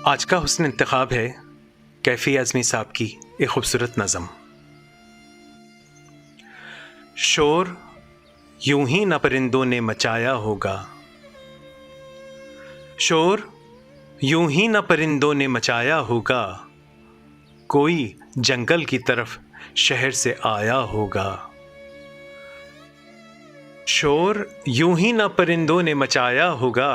आज का हुस्न इंतखाब है कैफी आज़मी साहब की एक खूबसूरत नज़म। शोर यूं ही न परिंदों ने मचाया होगा, शोर यूं ही न परिंदों ने मचाया होगा, कोई जंगल की तरफ शहर से आया होगा। शोर यूं ही न परिंदों ने मचाया होगा,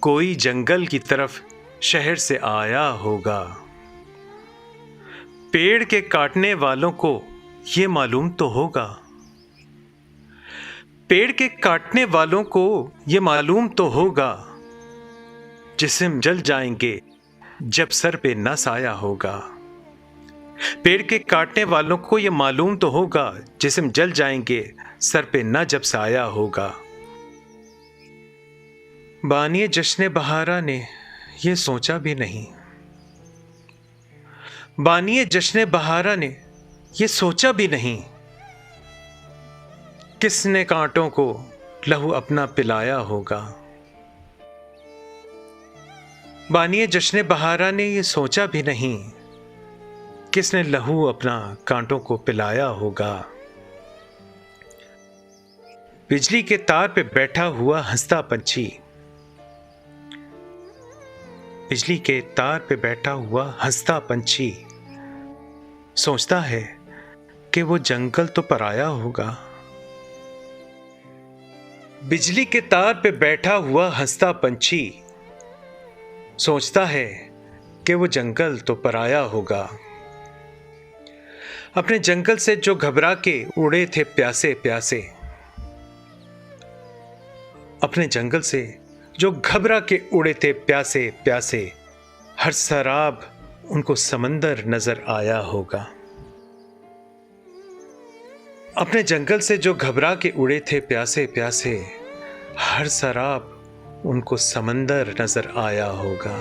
कोई जंगल की तरफ शहर से आया होगा। पेड़ के काटने वालों को ये मालूम तो होगा, पेड़ के काटने वालों को ये मालूम तो होगा, जिस्म जल जाएंगे जब सर पे न साया होगा। पेड़ के काटने वालों को ये मालूम तो होगा, जिस्म जल जाएंगे सर पे न जब साया होगा। बानिए जश्न बहारा ने ये सोचा भी नहीं, बानिए जश्न बहारा ने ये सोचा भी नहीं, किसने कांटों को लहू अपना पिलाया होगा। बानिए जश्न बहारा ने ये सोचा भी नहीं, किसने लहू अपना कांटों को पिलाया होगा। बिजली के तार पे बैठा हुआ हंसता पंछी, बिजली के तार पे बैठा हुआ हंसता पंछी, सोचता है कि वो जंगल तो पराया होगा। बिजली के तार पे बैठा हुआ हंसता पंछी, सोचता है कि वो जंगल तो पराया होगा। अपने जंगल से जो घबरा के उड़े थे प्यासे प्यासे, अपने जंगल से जो घबरा के उड़े थे प्यासे प्यासे, हर सराब उनको समंदर नजर आया होगा। अपने जंगल से जो घबरा के उड़े थे प्यासे प्यासे, हर सराब उनको समंदर नजर आया होगा।